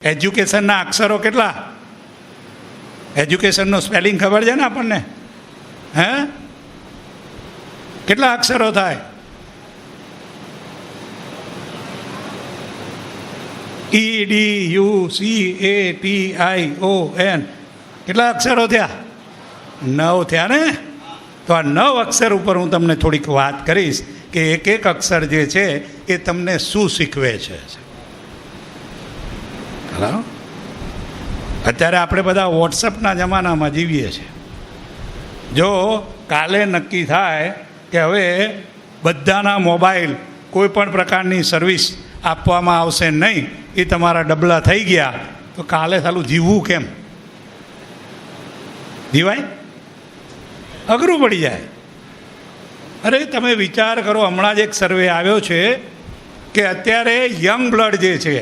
એજ્યુકેશનના અક્ષરો કેટલા? એજ્યુકેશનનો સ્પેલિંગ ખબર છે ને આપણને? હે, કેટલા અક્ષરો થાય? EDUCATION કેટલા અક્ષરો થયા? 9 થયા ને? તો આ 9 અક્ષર ઉપર હું તમને થોડીક વાત કરીશ કે એક એક અક્ષર જે છે એ તમને શું શીખવે છે. હલો, અત્યારે આપણે બધા વોટ્સઅપના જમાનામાં જીવીએ છીએ. જો કાલે નક્કી થાય કે હવે બધાના મોબાઈલ કોઈ પણ પ્રકારની સર્વિસ આપવામાં આવશે નહીં, એ તમારા ડબલા થઈ ગયા, તો કાલે સાલું જીવવું કેમ? જીવાય? અઘરું પડી જાય. અરે તમે વિચાર કરો, હમણાં જ એક સર્વે આવ્યો છે કે અત્યારે યંગ બ્લડ જે છે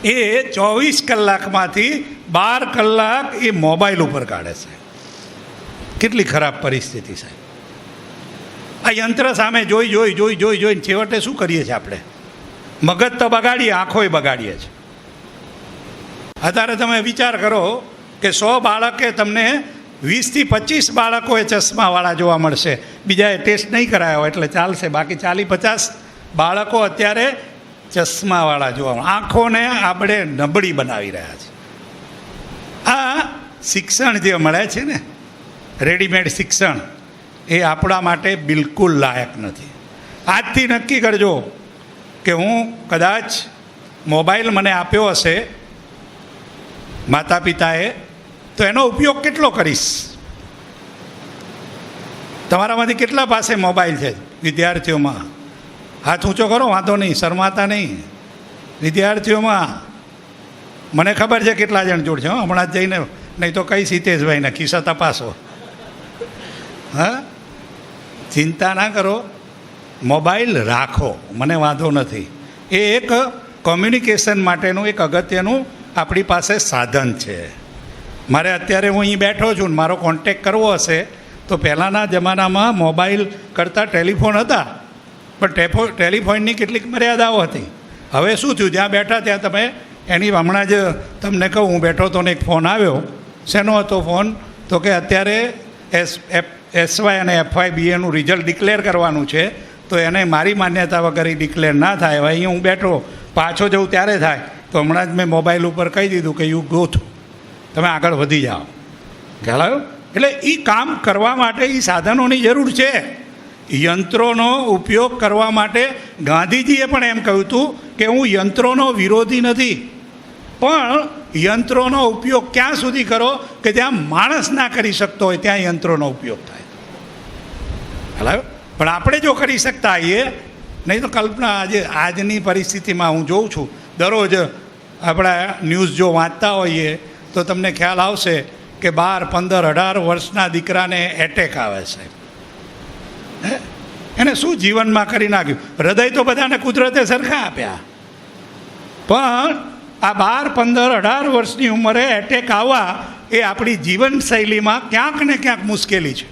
એ 24 કલાકમાંથી 12 કલાક એ મોબાઈલ ઉપર કાઢે છે. કેટલી ખરાબ પરિસ્થિતિ છે. આ યંત્ર સામે જોઈને છેવટે શું કરીએ છીએ આપણે? મગજ તો બગાડીએ, આંખોય બગાડીએ છીએ. અત્યારે તમે વિચાર કરો કે 100 બાળકે તમને 20 થી 25 બાળકોએ ચશ્માવાળા જોવા મળશે. બીજાએ ટેસ્ટ નહીં કરાયો એટલે ચાલશે, બાકી 40-50 બાળકો અત્યારે ચશ્માવાળા જોવા મળે. આંખોને આપણે નબળી બનાવી રહ્યા છે. આ શિક્ષણ જે મળે છે ને, રેડીમેડ શિક્ષણ, એ આપણા માટે બિલકુલ લાયક નથી. આજથી નક્કી કરજો કે હું કદાચ મોબાઈલ મને આપ્યો હશે માતા પિતાએ, તો એનો ઉપયોગ કેટલો કરીશ? તમારામાંથી કેટલા પાસે મોબાઈલ છે વિદ્યાર્થીઓમાં? હાથ ઊંચો કરો, વાંધો નહીં, શરમાતા નહીં. વિદ્યાર્થીઓમાં મને ખબર છે કેટલા જણ જોડશે. હમણાં જ જઈને, નહીં તો કઈ હિતેશભાઈને ખિસ્સા તપાસો. હા, ચિંતા ના કરો, મોબાઈલ રાખો, મને વાંધો નથી. એ એક કોમ્યુનિકેશન માટેનું એક અગત્યનું આપણી પાસે સાધન છે. મારે અત્યારે હું અહીં બેઠો છું ને મારો કોન્ટેક કરવો હશે તો પહેલાંના જમાનામાં મોબાઈલ કરતાં ટેલિફોન હતા, પણ ટેલિફોનની કેટલીક મર્યાદાઓ હતી. હવે શું થયું, જ્યાં બેઠા ત્યાં તમે એની, હમણાં જ તમને કહું, હું બેઠો તો ને એક ફોન આવ્યો. શેનો હતો ફોન? તો કે અત્યારે SY અને FY BAનું રિઝલ્ટ ડિક્લેર કરવાનું છે, તો એને મારી માન્યતા વગર ડિક્લેર ના થાય. હવે અહીંયા હું બેઠો, પાછો જવું ત્યારે થાય. તો હમણાં જ મેં મોબાઈલ ઉપર કહી દીધું કે યુ ગો થ્રુ, તમે આગળ વધી જાઓ. ખ્યાલ આવ્યો? એટલે એ કામ કરવા માટે એ સાધનોની જરૂર છે. યંત્રોનો ઉપયોગ કરવા માટે ગાંધીજીએ પણ એમ કહ્યું હતું કે હું યંત્રોનો વિરોધી નથી, પણ યંત્રોનો ઉપયોગ ક્યાં સુધી કરો કે જ્યાં માણસ ના કરી શકતો હોય ત્યાં યંત્રોનો ઉપયોગ થાય. ખ્યાલ? પણ આપણે જો કરી શકતા હોઈએ, નહીં તો કલ્પના, આજની પરિસ્થિતિમાં હું જોઉં છું, દરરોજ આપણા ન્યૂઝ જો વાંચતા હોઈએ તો તમને ખ્યાલ આવશે કે 12, 15, 18 વર્ષના દીકરાને એટેક આવે છે. એને શું જીવનમાં કરી નાખ્યું? હૃદય તો બધાને કુદરતે સરખા આપ્યા, પણ આ 12, 15, 18 વર્ષની ઉંમરે એટેક આવવા એ આપણી જીવનશૈલીમાં ક્યાંક ને ક્યાંક મુશ્કેલી છે.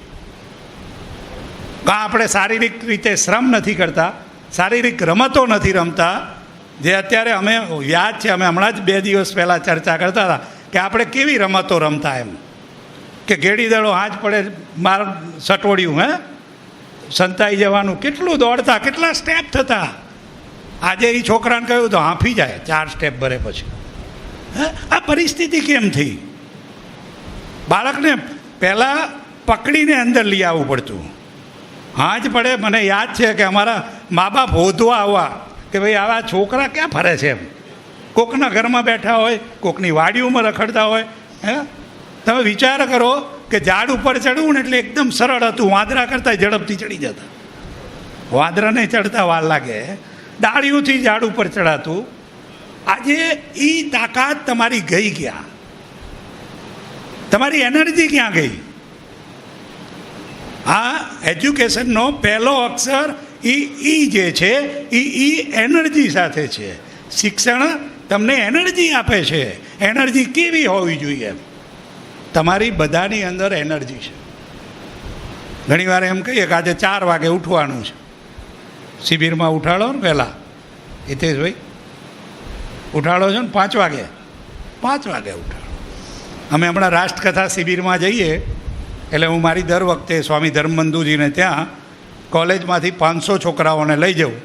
કાં આપણે શારીરિક રીતે શ્રમ નથી કરતા, શારીરિક રમતો નથી રમતા. જે અત્યારે અમે, યાદ છે, અમે હમણાં જ 2 દિવસ પહેલાં ચર્ચા કરતા હતા કે આપણે કેવી રમતો રમતા, એમ કે ઘેડી દડો હાથ પડે, માર સટોડિયું, હે, સંતાઈ જવાનું, કેટલું દોડતા, કેટલા સ્ટેપ થતા. આજે એ છોકરાને કહ્યું તો હાંફી જાય 4 સ્ટેપ ભરે પછી. આ પરિસ્થિતિ કેમ થઈ? બાળકને પહેલાં પકડીને અંદર લઈ આવવું પડતું. હાથ પડે, મને યાદ છે કે અમારા મા બાપ હોધવા આવવા કે ભાઈ આવા છોકરા ક્યાં ફરે છે એમ. કોકના ઘરમાં બેઠા હોય, કોકની વાડીઓમાં રખડતા હોય. હે, તમે વિચાર કરો કે ઝાડ ઉપર ચડવું ને એટલે એકદમ સરળ હતું, વાંદરા કરતાં ઝડપથી ચડી જતા. વાંદરાને ચડતા વાર લાગે, ડાળીઓથી ઝાડ ઉપર ચડાતું. આજે એ તાકાત તમારી ગઈ ક્યાં? તમારી એનર્જી ક્યાં ગઈ? આ એજ્યુકેશનનો પહેલો અક્ષર ઈ જે છે એ એનર્જી સાથે છે. શિક્ષણ તમને એનર્જી આપે છે. એનર્જી કેવી હોવી જોઈએ? તમારી બધાની અંદર એનર્જી છે. ઘણીવાર એમ કહીએ કે આજે 4 વાગે ઉઠવાનું છે, શિબિરમાં ઉઠાડો ને પહેલાં હિતેશભાઈ, ઉઠાડો છો ને 5 વાગે, 5 વાગે ઉઠાડો. અમે હમણાં રાષ્ટ્રકથા શિબિરમાં જઈએ એટલે હું મારી દર વખતે સ્વામી ધર્મબંધુજીને ત્યાં કોલેજમાંથી 500 છોકરાઓને લઈ જાઉં.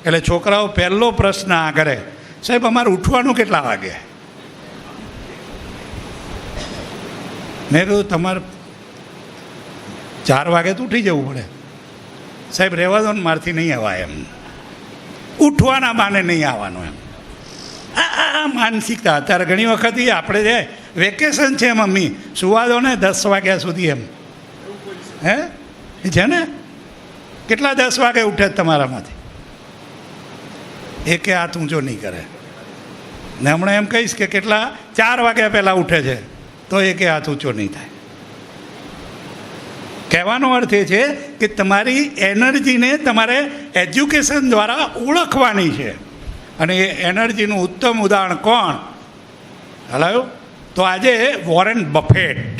એટલે છોકરાઓ પહેલો પ્રશ્ન આ કરે, સાહેબ અમારે ઉઠવાનું કેટલા વાગે? મેં કહ્યું તમારે 4 વાગે તો ઉઠી જવું પડે. સાહેબ રહેવા દો ને, મારથી નહીં અવાય એમ, ઉઠવાના માને નહીં આવવાનું એમ. આ માનસિકતા અત્યારે ઘણી વખત આપણે જે વેકેશન છે મમ્મી સુવા દો ને 10 વાગ્યા સુધી એમ, હે છે ને? કેટલા 10 વાગે ઉઠે તમારામાંથી? એકે હાથ ઊંચો નહીં કરે. ને હમણાં એમ કહીશ કે કેટલા 4 વાગ્યા પહેલાં ઉઠે છે તો એકે હાથ ઊંચો નહીં થાય. કહેવાનો અર્થ એ છે કે તમારી એનર્જીને તમારે એજ્યુકેશન દ્વારા ઓળખવાની છે. અને એ એનર્જીનું ઉત્તમ ઉદાહરણ કોણ હલાવ્યું? તો આજે વોરેન બફેટ,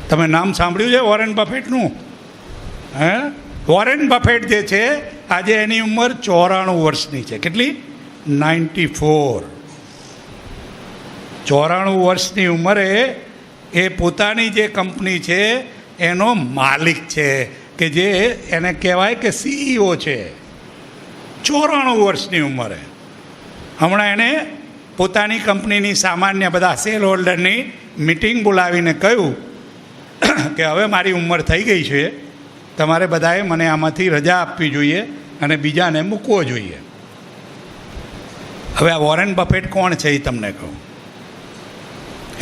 તમે નામ સાંભળ્યું છે વોરેન બફેટનું? હે, વોરેન બફેટ જે છે આજે એની ઉંમર 94 વર્ષની છે. કેટલી? 94. 94 વર્ષની ઉંમરે એ પોતાની જે કંપની છે એનો માલિક છે, કે જે એને કહેવાય કે CEO છે. 94 વર્ષની ઉંમરે. હમણાં એણે પોતાની કંપનીની સામાન્ય બધા શેર હોલ્ડરની મિટિંગ બોલાવીને કહ્યું કે હવે મારી ઉંમર થઈ ગઈ છે, તમારે બધાએ મને આમાંથી રજા આપવી જોઈએ અને બીજાને મૂકવો જોઈએ. હવે આ વોરેન બફેટ કોણ છે એ તમને કહું.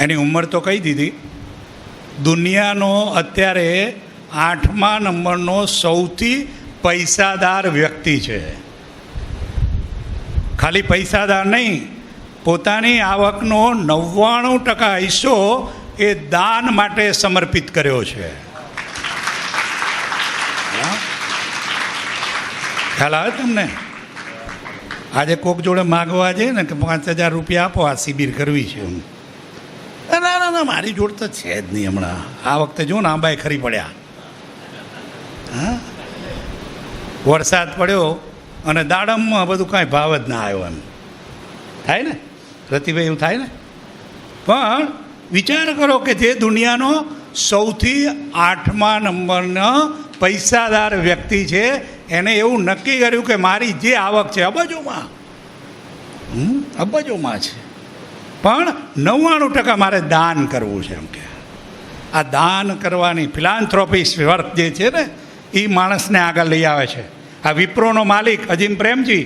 એની ઉંમર તો કહી દીધી. દુનિયાનો અત્યારે 8મા નંબરનો સૌથી પૈસાદાર વ્યક્તિ છે. ખાલી પૈસાદાર નહીં, પોતાની આવકનો 99% હિસ્સો એ દાન માટે સમર્પિત કર્યો છે. ખ્યાલ આવે તમને? આજે કોક જોડે માગવા જઈએ ને કે 5000 રૂપિયા આપો, આ શિબિર કરવી છે. ના ના ના, મારી જોડ તો છે જ નહીં હમણાં. આ વખતે જો ને આંબાએ ખરી પડ્યા. હા, વરસાદ પડ્યો અને દાડમમાં બધું કાંઈ ભાવ જ ના આવ્યો એમ થાય ને રતિભાઈ, એવું થાય ને? પણ વિચાર કરો કે જે દુનિયાનો સૌથી 8મા નંબરનો પૈસાદાર વ્યક્તિ છે, એને એવું નક્કી કર્યું કે મારી જે આવક છે અબજોમાં, અબજોમાં છે, પણ 99% મારે દાન કરવું છે. એમ કે આ દાન કરવાની ફિલાન્થ્રોપિસ વર્ક જે છે ને એ માણસને આગળ લઈ આવે છે. આ વિપ્રોનો માલિક અજીમ પ્રેમજી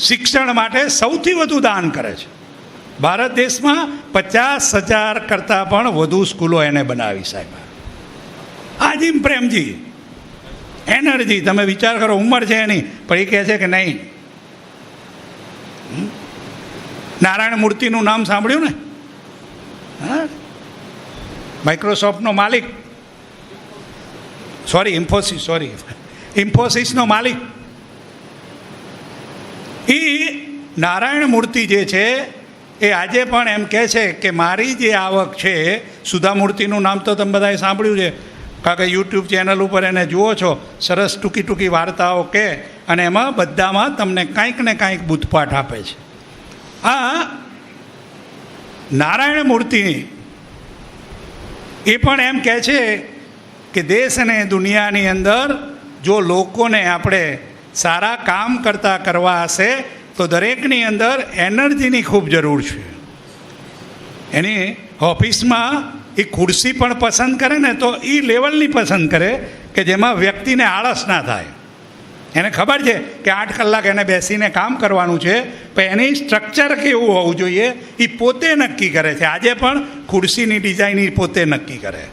શિક્ષણ માટે સૌથી વધુ દાન કરે છે. ભારત દેશમાં 50,000 કરતાં પણ વધુ સ્કૂલો એને બનાવી સાહેબ. અજીમ પ્રેમજી, એનર્જી, તમે વિચાર કરો, ઉંમર છે એની, પણ એ કહે છે કે નહીં. નારાયણ મૂર્તિનું નામ સાંભળ્યું ને? હા, માઇક્રોસોફ્ટનો માલિક, ઇન્ફોસિસનો માલિક. એ નારાયણ મૂર્તિ જે છે એ આજે પણ એમ કહે છે કે મારી જે આવક છે, સુધા મૂર્તિનું નામ તો તમે બધાએ સાંભળ્યું છે, કારણ કે યુટ્યુબ ચેનલ ઉપર એને જુઓ છો, સરસ ટૂંકી વાર્તાઓ કે, અને એમાં બધામાં તમને કાંઈક ને કાંઈક બુદ્ધપાઠ આપે છે. આ નારાયણ મૂર્તિ એ પણ એમ કહે છે કે દેશ અને દુનિયાની અંદર જો લોકોને આપણે સારા કામ કરવા હશે તો દરેકની અંદર એનર્જીની ખૂબ જરૂર છે. એની ઓફિસમાં એ ખુરશી પણ પસંદ કરે ને તો એ લેવલની પસંદ કરે કે જેમાં વ્યક્તિને આળસ ના થાય. એને ખબર છે કે 8 કલાક એને બેસીને કામ કરવાનું છે, પણ એની સ્ટ્રક્ચર કેવું હોવું જોઈએ એ પોતે નક્કી કરે છે. આજે પણ ખુરશીની ડિઝાઇન એ પોતે નક્કી કરે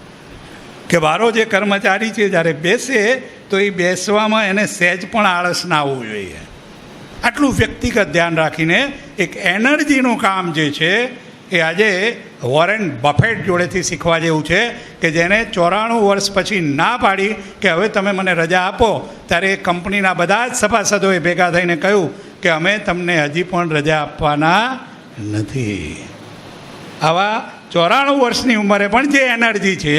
કે મારો જે કર્મચારી છે જ્યારે બેસે તો એ બેસવામાં એને સહેજ પણ આળસ ના આવવું જોઈએ. આટલું વ્યક્તિગત ધ્યાન રાખીને એક એનર્જીનું કામ જે છે એ આજે વોરેન બફેટ જોડેથી શીખવા જેવું છે, કે જેને 94 વર્ષ પછી ના પાડી કે હવે તમે મને રજા આપો, ત્યારે એ કંપનીના બધા જ સભાસદોએ ભેગા થઈને કહ્યું કે અમે તમને હજી પણ રજા આપવાના નથી. આવા 94 વર્ષની ઉંમરે પણ જે એનર્જી છે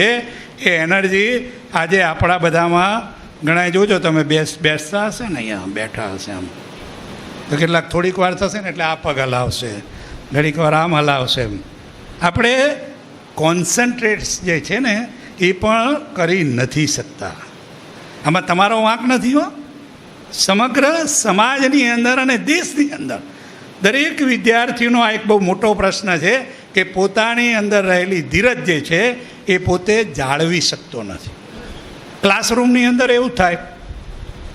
એ એનર્જી આજે આપણા બધામાં ઘણા જોજો તમે બેસતા હશે ને, અહીંયા બેઠા હશે આમ, તો કેટલાક થોડીક વાર થશે ને એટલે આ પગ હલાવશે, ઘડીક વાર આમ હલાવશે. આપણે કોન્સન્ટ્રેટ જે છે ને એ પણ કરી નથી શકતા. આમાં તમારો વાંક નથી હો. સમગ્ર સમાજની અંદર અને દેશની અંદર દરેક વિદ્યાર્થીનો આ એક બહુ મોટો પ્રશ્ન છે કે પોતાની અંદર રહેલી ધીરજ જે છે એ પોતે જાળવી શકતો નથી. ક્લાસરૂમની અંદર એવું થાય,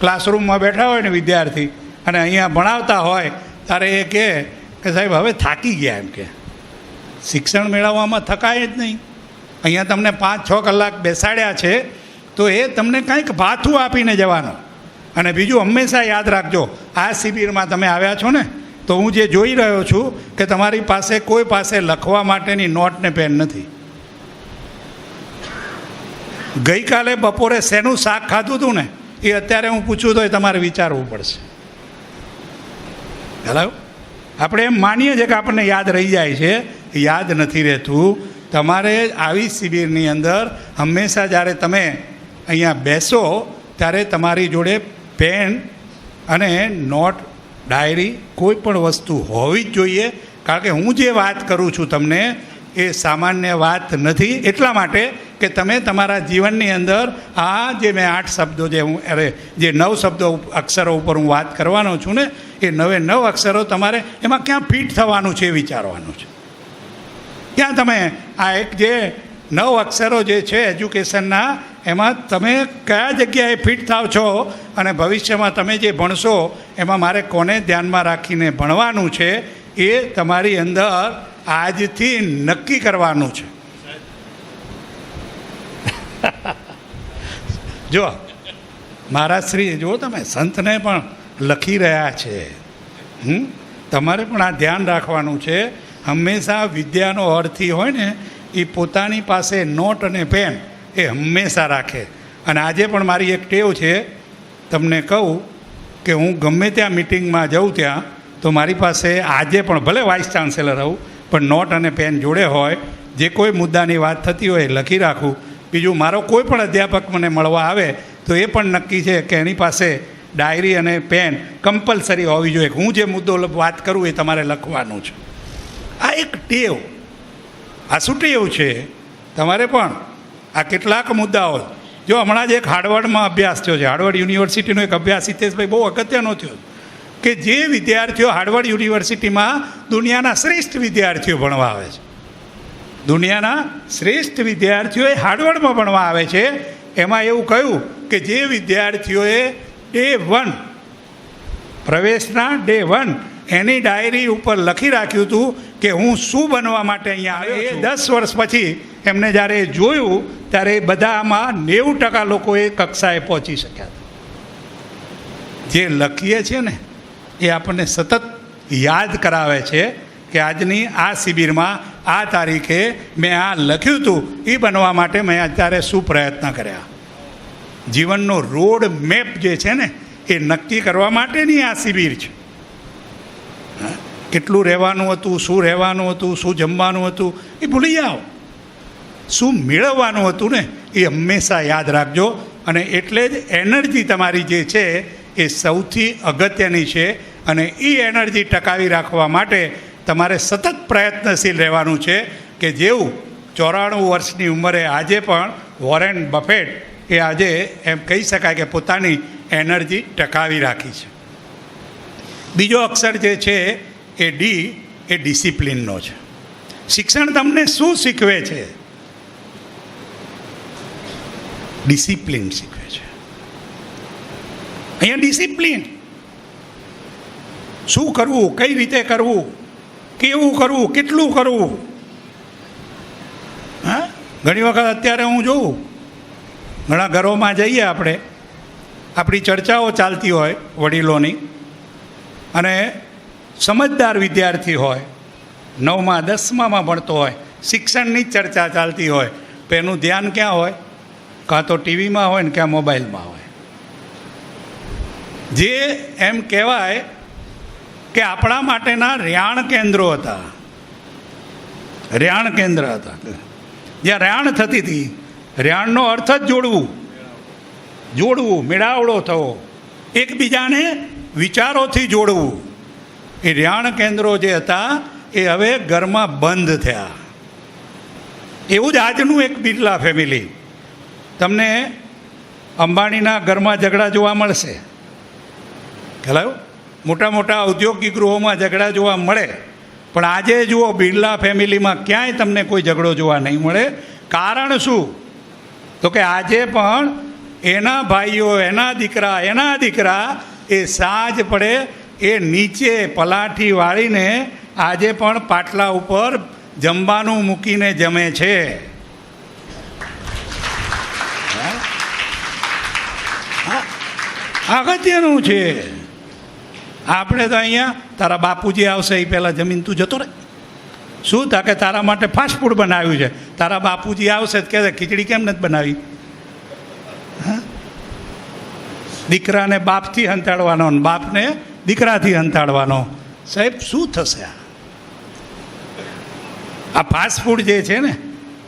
ક્લાસરૂમમાં બેઠા હોય ને વિદ્યાર્થી અને અહીંયા ભણાવતા હોય ત્યારે એ કહે કે સાહેબ હવે થાકી ગયા. એમ કે શિક્ષણ મેળવવામાં થકાય જ નહીં. અહીંયા તમને 5-6 કલાક બેસાડ્યા છે તો એ તમને કંઈક ભાથું આપીને જવાનો. અને બીજું હંમેશા યાદ રાખજો, આ શિબિરમાં તમે આવ્યા છો ને તો હું જે જોઈ રહ્યો છું કે તમારી પાસે કોઈ પાસે લખવા માટેની નોટ ને પેન નથી. ગઈકાલે બપોરે શેનું શાક ખાધું હતું ને એ અત્યારે હું પૂછું તો એ તમારે વિચારવું પડશે. હેલો, આપણે એમ માનીએ છીએ કે આપણને યાદ રહી જાય છે, યાદ નથી રહેતું. તમારે આવી શિબિરની અંદર હંમેશા જ્યારે તમે અહીંયા બેસો ત્યારે તમારી જોડે પેન અને નોટ, ડાયરી, કોઈ પણ વસ્તુ હોવી જ જોઈએ. કારણ કે હું જે વાત કરું છું તમને એ સામાન્ય વાત નથી. એટલા માટે કે તમે તમારા જીવનની અંદર આ જે મેં 8 શબ્દો જે જે 9 શબ્દો અક્ષરો ઉપર હું વાત કરવાનો છું ને એ 9 અક્ષરો તમારે એમાં ક્યાં ફિટ થવાનું છે એ વિચારવાનું છે. ક્યાં તમે આ એક જે 9 અક્ષરો જે છે એજ્યુકેશનના એમાં તમે કયા જગ્યાએ ફિટ થાવ છો અને ભવિષ્યમાં તમે જે ભણશો એમાં મારે કોને ધ્યાનમાં રાખીને ભણવાનું છે એ તમારી અંદર આજથી નક્કી કરવાનું છે. જો મારા શ્રી જો તમે સંતને પણ લખી રહ્યા છે. તમારે પણ આ ધ્યાન રાખવાનું છે. હંમેશા વિદ્યાનો અર્થી હોય ને એ પોતાની પાસે નોટ અને પેન એ હંમેશા રાખે. અને આજે પણ મારી એક ટેવ છે, તમને કહું કે હું ગમે ત્યાં મિટિંગમાં જાઉં ત્યાં તો મારી પાસે આજે પણ ભલે વાઇસ ચાન્સેલર હોઉં પણ નોટ અને પેન જોડે હોય. જે કોઈ મુદ્દાની વાત થતી હોય એ લખી રાખું. બીજું મારો કોઈ પણ અધ્યાપક મને મળવા આવે તો એ પણ નક્કી છે કે એની પાસે ડાયરી અને પેન કમ્પલસરી હોવી જોઈએ. હું જે મુદ્દો વાત કરું એ તમારે લખવાનું છે. આ એક ટેવ, આ શું ટેવ છે તમારે પણ આ કેટલાક મુદ્દાઓ. જો હમણાં જ એક હાર્વર્ડમાં અભ્યાસ થયો છે, હાર્વર્ડ યુનિવર્સિટીનો એક અભ્યાસ હિતેશભાઈ બહુ અગત્યનો થયો કે જે વિદ્યાર્થીઓ હાર્વર્ડ યુનિવર્સિટીમાં દુનિયાના શ્રેષ્ઠ વિદ્યાર્થીઓ ભણવા આવે છે, દુનિયાના શ્રેષ્ઠ વિદ્યાર્થીઓ એ હાર્વર્ડમાં ભણવા આવે છે, એમાં એવું કહ્યું કે જે વિદ્યાર્થીઓએ Day 1 પ્રવેશના Day 1 એની ડાયરી ઉપર લખી રાખ્યું હતું કે હું શું બનવા માટે અહીંયા આવ્યો. એ 10 વર્ષ પછી એમને જ્યારે જોયું ત્યારે બધામાં 90% લોકો એ કક્ષાએ પહોંચી શક્યા હતા. જે લખીએ છીએ ને એ આપણને સતત યાદ કરાવે છે કે આજની આ શિબિરમાં આ તારીખે મેં આ લખ્યું હતું, એ બનવા માટે મેં અત્યારે શું પ્રયત્ન કર્યા. જીવનનો રોડ મેપ જે છે ને એ નક્કી કરવા માટેની આ શિબિર છે. કેટલું રહેવાનું હતું, શું રહેવાનું હતું, શું જમવાનું હતું એ ભૂલી જાઓ. શું મેળવવાનું હતું ને એ હંમેશા યાદ રાખજો. અને એટલે જ એનર્જી તમારી જે છે એ સૌથી અગત્યની છે. અને એ એનર્જી ટકાવી રાખવા માટે તમારે સતત પ્રયત્નશીલ રહેવાનું છે. કે જેવું 94 વર્ષની ઉંમરે આજે પણ વોરેન બફેટ એ આજે એમ કહી શકાય કે પોતાની એનર્જી ટકાવી રાખી છે. બીજો અક્ષર જે છે એ ડી એ ડિસિપ્લિનનો છે. શિક્ષણ તમને શું શીખવે છે? ડિસિપ્લિન શીખવે છે. અહીંયા ડિસિપ્લિન, શું કરવું, કઈ રીતે કરવું, કેવું કરવું, કેટલું કરવું. હા, ઘણી વખત અત્યારે હું જોઉં ઘણા ઘરોમાં જઈએ આપણે, આપણી ચર્ચાઓ ચાલતી હોય વડીલોની, અને સમજદાર વિદ્યાર્થી હોય, 9મા 10મામાં ભણતો હોય, શિક્ષણની જ ચર્ચા ચાલતી હોય તો એનું ધ્યાન ક્યાં હોય? કાં તો ટીવીમાં હોય ને ક્યાં મોબાઈલમાં હોય. જે એમ કહેવાય કે આપણા માટેના રેહાણ કેન્દ્રો હતા, રેહાણ કેન્દ્ર હતા, જ્યાં રેહાણ થતી હતી. રેહાણનો અર્થ જ જોડવું, જોડવું, મેળાવડો થવો, એકબીજાને વિચારોથી જોડવું. એ રિયાણ કેન્દ્રો જે હતા એ હવે ઘરમાં બંધ થયા. એવું જ આજનું એક બિરલા ફેમિલી. તમને અંબાણીના ઘરમાં ઝઘડા જોવા મળશે, ખ્યાલ? મોટા મોટા ઔદ્યોગિક ગૃહોમાં ઝઘડા જોવા મળે, પણ આજે જુઓ બિરલા ફેમિલીમાં ક્યાંય તમને કોઈ ઝઘડો જોવા નહીં મળે. કારણ શું? તો કે આજે પણ એના ભાઈઓ, એના દીકરા એ સાંજ પડે એ નીચે પલાઠી વાળીને આજે પણ પાટલા ઉપર જમવાનું મૂકીને જમે છે. અગત્યનું છે. આપણે તો અહીંયા તારા બાપુજી આવશે એ પહેલાં જમીન તું જતો રહે. શું થાય કે તારા માટે ફાસ્ટ ફૂડ બનાવ્યું છે, તારા બાપુજી આવશે તો કહેશે ખીચડી કેમ નથી બનાવી? દીકરાને બાપથી હંતાડવાનો, બાપને દીકરાથી હંતાડવાનો. સાહેબ શું થશે? આ ફાસ્ટ ફૂડ જે છે ને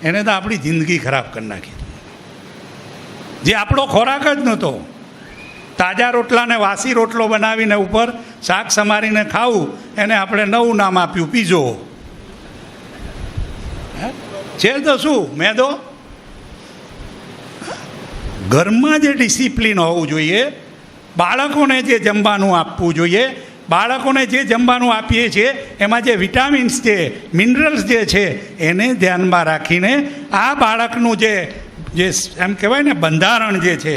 એને તો આપણી જિંદગી ખરાબ કરી નાખી. જે આપણો ખોરાક જ નહોતો. તાજા રોટલાને વાસી રોટલો બનાવીને ઉપર શાક સમારીને ખાવું, એને આપણે નવું નામ આપ્યું પીઝો. છે તો શું મેદો? ઘરમાં જે ડિસિપ્લિન હોવું જોઈએ, બાળકોને જે જમવાનું આપવું જોઈએ, બાળકોને જે જમવાનું આપીએ છીએ એમાં જે વિટામિન્સ છે, મિનરલ્સ જે છે એને ધ્યાનમાં રાખીને આ બાળકનું જે એમ કહેવાય ને બંધારણ જે છે,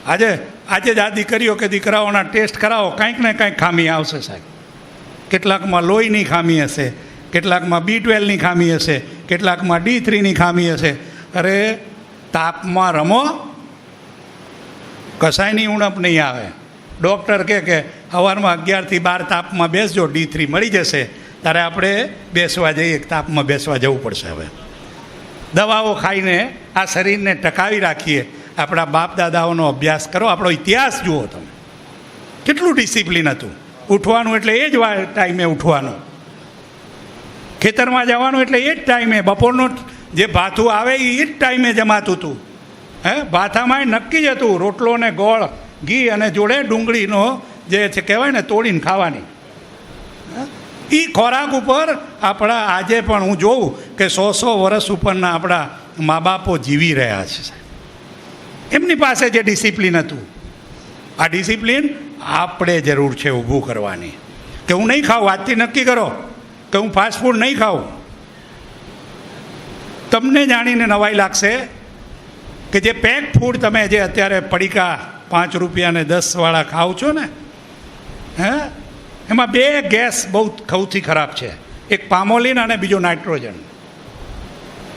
આજે જ આ દીકરીઓ કે દીકરાઓના ટેસ્ટ કરાવો, કંઈક ને કંઈક ખામી આવશે સાહેબ. કેટલાકમાં લોહીની ખામી હશે, કેટલાકમાં B12ની ખામી હશે, કેટલાકમાં D3ની ખામી હશે. અરે તાપમાં રમો, કસાયની ઉણપ નહીં આવે. ડૉક્ટર કે સવારમાં 11 થી 12 તાપમાં બેસજો, D3 મળી જશે. ત્યારે આપણે બેસવા જઈએ, તાપમાં બેસવા જવું પડશે. હવે દવાઓ ખાઈને આ શરીરને ટકાવી રાખીએ. આપણા બાપ દાદાઓનો અભ્યાસ કરો, આપણો ઇતિહાસ જુઓ તમે, કેટલું ડિસિપ્લિન હતું. ઉઠવાનું એટલે એ જ ટાઈમે ઉઠવાનું, ખેતરમાં જવાનું એટલે એ જ ટાઈમે, બપોરનો જે ભાથું આવે એ જ ટાઈમે જમાતું હતું. ભાથામાં નક્કી જ હતું, રોટલો ને ગોળ, ઘી અને જોડે ડુંગળીનો જે છે કહેવાય ને તોડીને ખાવાની. એ ખોરાક ઉપર આપણા આજે પણ હું જોઉં કે 100 વર્ષ ઉપરના આપણા મા બાપો જીવી રહ્યા છે. એમની પાસે જે ડિસિપ્લિન હતું, આ ડિસિપ્લિન આપણે જરૂર છે ઊભું કરવાની. કે હું નહીં ખાઉં, આજથી નક્કી કરો કે હું ફાસ્ટ ફૂડ નહીં ખાઉં. તમને જાણીને નવાઈ લાગશે કે જે પેક ફૂડ તમે જે અત્યારે પડીકા 5 રૂપિયાને 10 વાળા ખાઓ છો ને, એમાં 2 ગેસ બહુ સૌથી ખરાબ છે. એક પામોલિન અને બીજો નાઇટ્રોજન.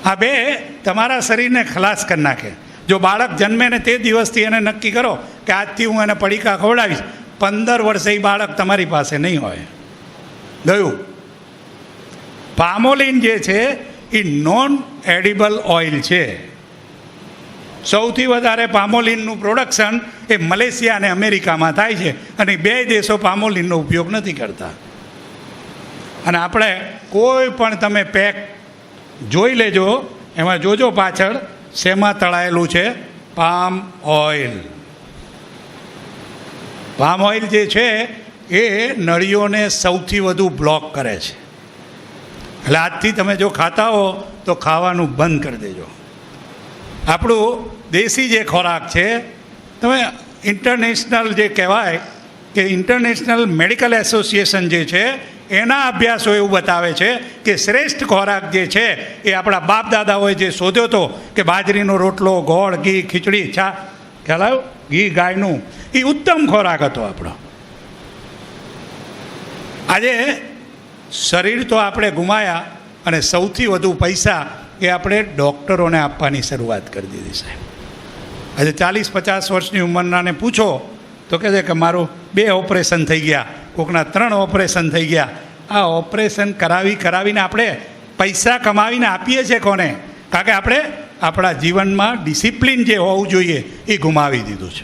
આ 2 તમારા શરીરને ખલાસ કરી નાખે. જો બાળક જન્મે ને તે દિવસથી એને નક્કી કરો કે આજથી હું એને પડીકા ખવડાવીશ, 15 વર્ષે એ બાળક તમારી પાસે નહીં હોય. ગયું. પામોલિન જે છે એ નોન એડિબલ ઓઇલ છે. સૌથી વધારે પામોલિનનું પ્રોડક્શન એ મલેશિયા અને અમેરિકામાં થાય છે, અને 2 દેશો પામોલિનનો ઉપયોગ નથી કરતા. અને આપણે કોઈ પણ તમે પેક જોઈ લેજો, એમાં જોજો પાછળ શેમાં તળાયેલું છે? Palm oil. પામ ઓઇલ જે છે એ નળીઓને સૌથી વધુ બ્લોક કરે છે. એટલે આજથી તમે જો ખાતા હો તો ખાવાનું બંધ કરી દેજો. આપણું દેશી જે ખોરાક છે, તમે ઇન્ટરનેશનલ જે કહેવાય કે ઇન્ટરનેશનલ મેડિકલ એસોસિએશન જે છે એના અભ્યાસો એવું બતાવે છે કે શ્રેષ્ઠ ખોરાક જે છે એ આપણા બાપ દાદાઓએ જે શોધ્યો હતો કે બાજરીનો રોટલો, ગોળ, ઘી, ખીચડી, ચા, ખ્યાલ આવ્યો? ઘી ગાયનું, એ ઉત્તમ ખોરાક હતો આપણો. આજે શરીર તો આપણે ગુમાયા, અને સૌથી વધુ પૈસા એ આપણે ડૉક્ટરોને આપવાની શરૂઆત કરી દીધી સાહેબ. આજે 40-50 વર્ષની ઉંમરનાને પૂછો તો કહે છે કે મારું 2 ઓપરેશન થઈ ગયા, કોકના 3 ઓપરેશન થઈ ગયા. આ ઓપરેશન કરાવીને આપણે પૈસા કમાવીને આપીએ છીએ કોને? કારણ કે આપણે આપણા જીવનમાં ડિસિપ્લિન જે હોવું જોઈએ એ ગુમાવી દીધું છે.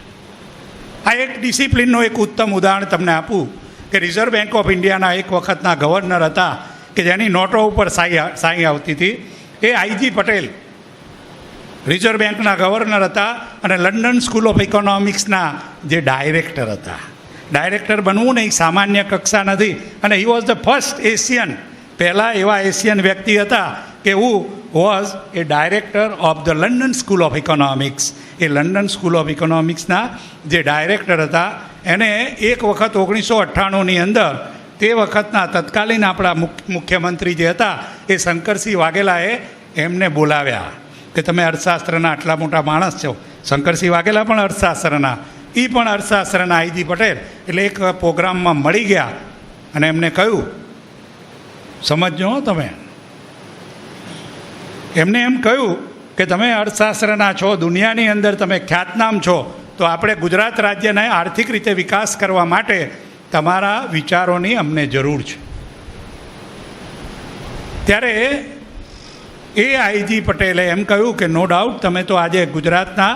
આ એક ડિસિપ્લિનનું એક ઉત્તમ ઉદાહરણ તમને આપું કે રિઝર્વ બેંક ઓફ ઇન્ડિયાના એક વખતના ગવર્નર હતા કે જેની નોટો ઉપર સાઈ આવતી હતી, એ IG પટેલ રિઝર્વ બેંકના ગવર્નર હતા અને લંડન સ્કૂલ ઓફ ઇકોનોમિક્સના જે ડાયરેક્ટર હતા. ડાયરેક્ટર બનવું ને એ સામાન્ય કક્ષા નથી. અને he was the first Asian, પહેલાં એવા એશિયન વ્યક્તિ હતા કે who was a director of the London school of economics. એ લંડન સ્કૂલ ઓફ ઇકોનોમિક્સના જે ડાયરેક્ટર હતા એને એક વખત 1998ની અંદર તે વખતના તત્કાલીન આપણા મુખ્યમંત્રી જે હતા એ શંકરસિંહ વાઘેલાએ એમને બોલાવ્યા કે તમે અર્થશાસ્ત્રના આટલા મોટા માણસ છો. શંકરસિંહ વાઘેલા પણ અર્થશાસ્ત્રના, એ પણ અર્થશાસ્ત્રના આઈજી પટેલ. એટલે એક પ્રોગ્રામમાં મળી ગયા અને એમને કહ્યું, સમજો તમે, એમને એમ કહ્યું કે તમે અર્થશાસ્ત્રના છો, દુનિયાની અંદર તમે ખ્યાતનામ છો, તો આપણે ગુજરાત રાજ્યને આર્થિક રીતે વિકાસ કરવા માટે તમારા વિચારોની અમને જરૂર છે. ત્યારે એ આઈજી પટેલે એમ કહ્યું કે નો ડાઉટ, તમે તો આજે ગુજરાતના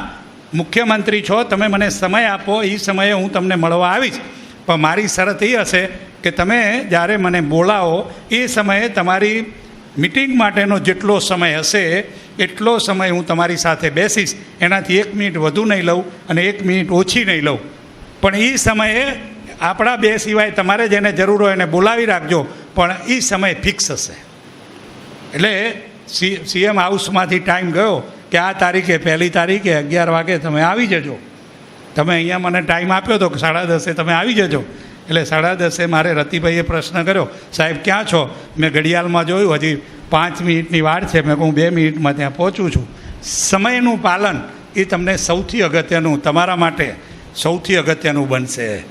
મુખ્યમંત્રી છો, તમે મને સમય આપો, એ સમયે હું તમને મળવા આવીશ, પણ મારી શરત એ હશે કે તમે જ્યારે મને બોલાવો એ સમયે તમારી મિટિંગ માટેનો જેટલો સમય હશે એટલો સમય હું તમારી સાથે બેસીશ, એનાથી 1 મિનિટ વધુ નહીં લઉં અને 1 મિનિટ ઓછી નહીં લઉં, પણ એ સમયે આપણા બે સિવાય તમારે જેને જરૂર હોય એને બોલાવી રાખજો, પણ એ સમય ફિક્સ હશે. એટલે સીએમ હાઉસમાંથી ટાઈમ ગયો કે આ તારીખે 1 તારીખે 11 વાગે તમે આવી જજો. તમે અહીંયા મને ટાઈમ આપ્યો તો 10:30 તમે આવી જજો. એટલે 10:30 મારે રતિભાઈએ પ્રશ્ન કર્યો, સાહેબ ક્યાં છો? મેં ઘડિયાળમાં જોયું, હજી 5 મિનિટની વાર છે. મેં કહું 2 મિનિટમાં ત્યાં પહોંચું છું. સમયનું પાલન એ તમને સૌથી અગત્યનું, તમારા માટે સૌથી અગત્યનું બનશે.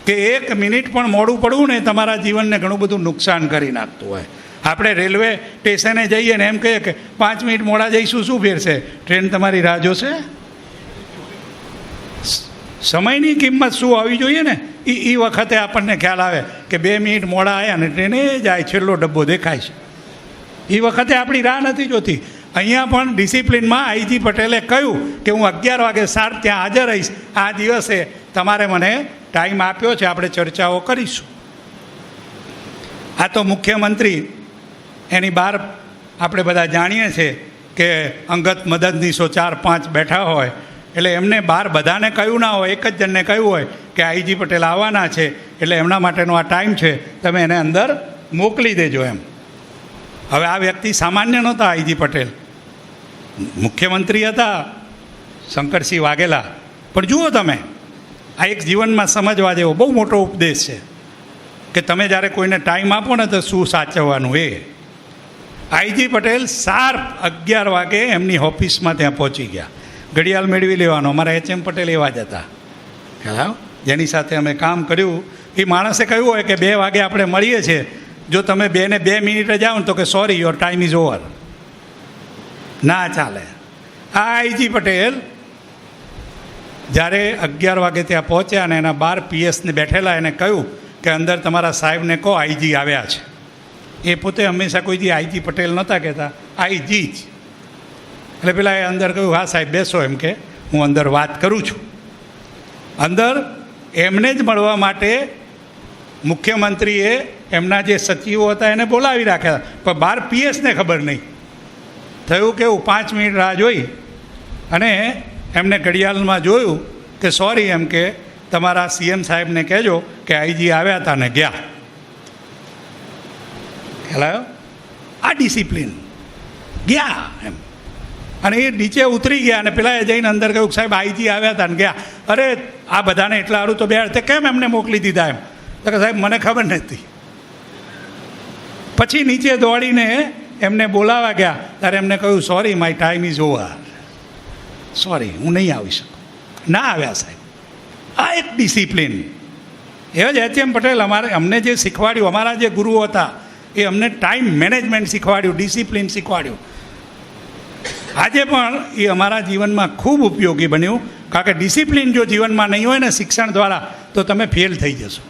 કે 1 મિનિટ પણ મોડું પડવું ને તમારા જીવનને ઘણું બધું નુકસાન કરી નાખતું હોય. આપણે રેલવે સ્ટેશને જઈએ ને એમ કહીએ કે 5 મિનિટ મોડા જઈશું, શું ફેરશે? ટ્રેન તમારી રાહ જોશે. સમયની કિંમત શું હોવી જોઈએ ને એ વખતે આપણને ખ્યાલ આવે કે 2 મિનિટ મોડા આવ્યા ને ટ્રેને જાય, છેલ્લો ડબ્બો દેખાય છે. એ વખતે આપણી રાહ નથી જોતી. અહીંયા પણ ડિસિપ્લિનમાં આઈજી પટેલે કહ્યું કે હું 11 વાગે શાર્પ ત્યાં હાજર રહીશ. આ દિવસે તમારે મને ટાઈમ આપ્યો છે, આપણે ચર્ચાઓ કરીશું. આ તો મુખ્યમંત્રી, એની બહાર આપણે બધા જાણીએ છીએ કે અંગત મદદનીશો 4-5 બેઠા હોય, એટલે એમને બહાર બધાને કહ્યું ના હોય, એક જ જણને કહ્યું હોય કે આઈજી પટેલ આવવાના છે, એટલે એમના માટેનો આ ટાઈમ છે, તમે એને અંદર મોકલી દેજો એમ. હવે આ વ્યક્તિ સામાન્ય નહોતા, આઈજી પટેલ મુખ્યમંત્રી હતા શંકરસિંહ વાઘેલા. પણ જુઓ તમે, આ એક જીવનમાં સમજવા જેવો બહુ મોટો ઉપદેશ છે કે તમે જ્યારે કોઈને ટાઈમ આપો ને તો શું સાચવવાનું. એ આઈજી પટેલ શાર્પ 11 વાગે એમની ઓફિસમાં ત્યાં પહોંચી ગયા. ઘડિયાળ મેળવી લેવાનો. અમારા HM પટેલ એવા જ હતા, ખ્યાલ, જેની સાથે અમે કામ કર્યું. એ માણસે કહ્યું હોય કે 2 વાગે આપણે મળીએ છીએ, જો તમે 2 ને 2 મિનિટે જાઓ ને તો કે sorry, your time is over. ના ચાલે. આ આઈજી પટેલ જ્યારે 11 વાગે ત્યાં પહોંચ્યા અને એના 12 PSને બેઠેલા, એને કહ્યું કે અંદર તમારા સાહેબને કહો આઈજી આવ્યા છે. એ પોતે હંમેશા કોઈથી આઈજી પટેલ નહોતા કહેતા, આઈજી જ. એટલે પેલા એ અંદર કહ્યું, હા સાહેબ બેસો, એમ કે હું અંદર વાત કરું છું. અંદર એમને જ મળવા માટે મુખ્યમંત્રીએ એમના જે સચિવો હતા એને બોલાવી રાખ્યા, પણ 12 PSને ખબર નહીં. થયું કેવું, 5 મિનિટ રાહ જોઈ અને એમને ઘડિયાળમાં જોયું કે સોરી, એમ કે તમારા CM સાહેબને કહેજો કે આઈજી આવ્યા હતા ને ગયા. ખ્યાલ? આ ડિસિપ્લિન. ગયા એમ. અને એ નીચે ઉતરી ગયા અને પેલા એ જઈને અંદર કહ્યું, સાહેબ આઈજી આવ્યા હતા ને ગયા. અરે આ બધાને એટલા સારું તો તે કેમ એમને મોકલી દીધા? એમ તો કે સાહેબ મને ખબર નથી. પછી નીચે દોડીને એમને બોલાવા ગયા, ત્યારે એમને કહ્યું, sorry my time is over, sorry હું નહીં આવી શકું. ના આવ્યા સાહેબ. આ એક ડિસિપ્લિન. એ જ HM પટેલ અમને જે શીખવાડ્યું, અમારા જે ગુરુઓ હતા એ અમને ટાઈમ મેનેજમેન્ટ શીખવાડ્યું, ડિસિપ્લિન શીખવાડ્યું. આજે પણ એ અમારા જીવનમાં ખૂબ ઉપયોગી બન્યું, કારણ કે ડિસિપ્લિન જો જીવનમાં નહીં હોય ને શિક્ષણ દ્વારા, તો તમે ફેલ થઈ જશો.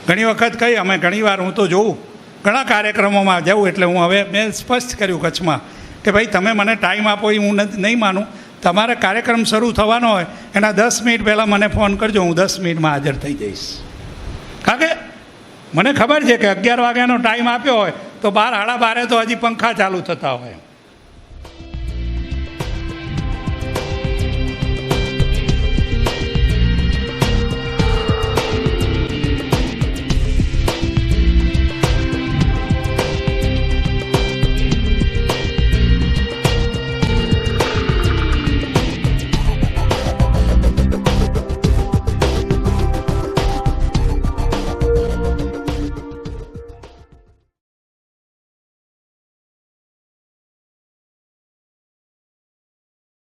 ઘણી વખત કહી, અમે ઘણીવાર, હું તો જોઉં ઘણા કાર્યક્રમોમાં જાઉં, એટલે હું હવે મેં સ્પષ્ટ કર્યું કચ્છમાં કે ભાઈ તમે મને ટાઈમ આપો એ હું નહીં માનું. તમારે કાર્યક્રમ શરૂ થવાનો હોય એના 10 મિનિટ પહેલાં મને ફોન કરજો, હું 10 મિનિટમાં હાજર થઈ જઈશ. કારણ કે મને ખબર છે કે 11 વાગ્યાનો ટાઈમ આપ્યો હોય તો 12 સાડા 12 તો હજી પંખા ચાલુ થતા હોય.